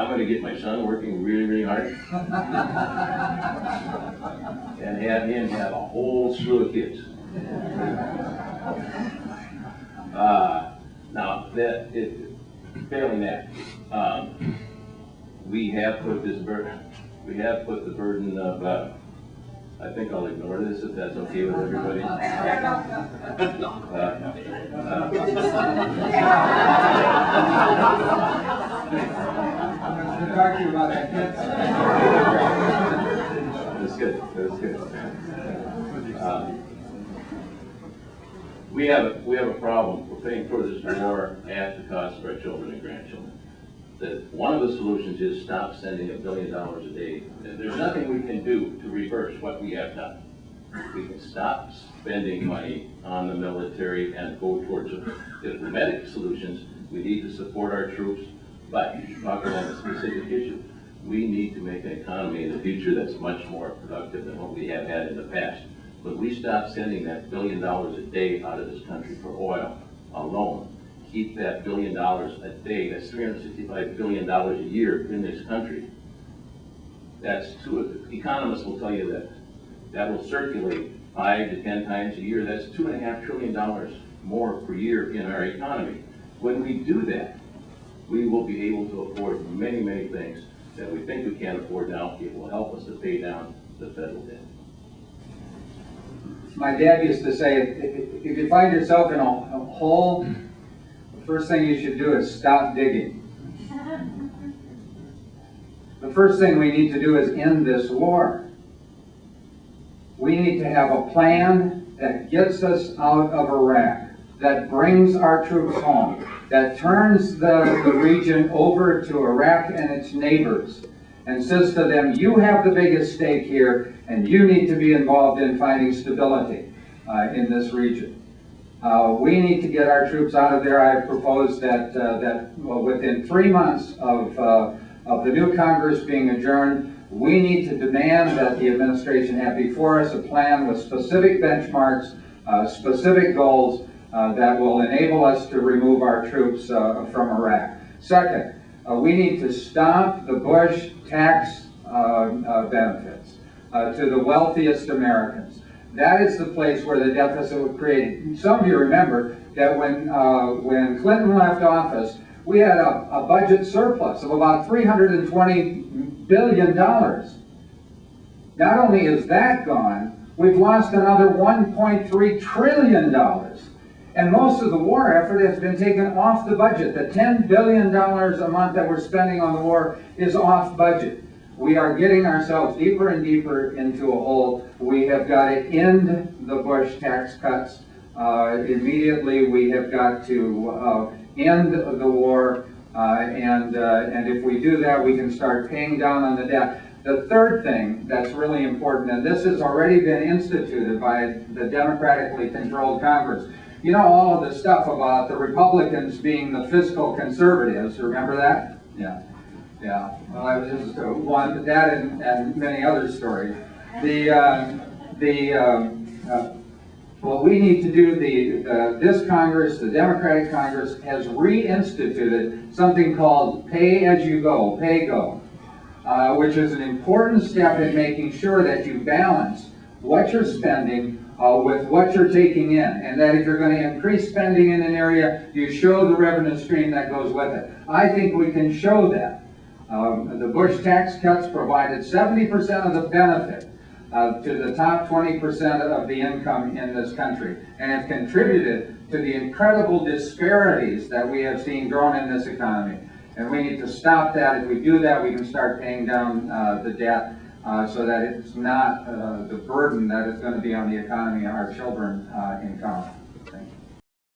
I'm going to get my son working really, really hard and have him have a whole slew of kids. Now, failing that, we have put this burden. We have put the burden of. I think I'll ignore this if that's okay with everybody. That's good. That's good. We have a problem. We're paying for this war at the cost of our children and grandchildren. That one of the solutions is stop sending $1 billion a day. And there's nothing we can do to reverse what we have done. We can stop spending money on the military and go towards diplomatic solutions. We need to support our troops, but talking about a specific issue, we need to make an economy in the future that's much more productive than what we have had in the past. When we stop sending that $1 billion a day out of this country for oil alone, keep that $1 billion a day, that's $365 billion a year in this country. That's economists will tell you that will circulate 5 to 10 times a year. That's $2.5 trillion more per year in our economy. When we do that, we will be able to afford many, many things that we think we can't afford now. It will help us to pay down the federal debt. My dad used to say, if you find yourself in a hole, the first thing you should do is stop digging. The first thing we need to do is end this war. We need to have a plan that gets us out of Iraq, that brings our troops home, that turns the region over to Iraq and its neighbors, and says to them, you have the biggest stake here, and you need to be involved in finding stability in this region. We need to get our troops out of there. I propose that, within 3 months of the new Congress being adjourned, we need to demand that the administration have before us a plan with specific benchmarks, specific goals that will enable us to remove our troops from Iraq. Second, we need to stop the Bush tax benefits to the wealthiest Americans. That is the place where the deficit was created. Some of you remember that when Clinton left office, we had a budget surplus of about $320 billion. Not only is that gone, we've lost another $1.3 trillion. And most of the war effort has been taken off the budget. The $10 billion a month that we're spending on the war is off budget. We are getting ourselves deeper and deeper into a hole. We have got to end the Bush tax cuts immediately. We have got to end the war, and if we do that, we can start paying down on the debt. The third thing that's really important, and this has already been instituted by the democratically controlled Congress. You know all of the stuff about the Republicans being the fiscal conservatives. Remember that? Yeah. Yeah. Well, I was just one that and many other stories. What we need to do, this Congress, the Democratic Congress, has reinstituted something called pay-as-you-go, pay-go, which is an important step in making sure that you balance what you're spending with what you're taking in, and that if you're going to increase spending in an area, you show the revenue stream that goes with it. I think we can show that. The Bush tax cuts provided 70% of the benefit to the top 20% of the income in this country, and it contributed to the incredible disparities that we have seen growing in this economy. And we need to stop that. If we do that, we can start paying down the debt so that it's not the burden that is going to be on the economy and our children in college.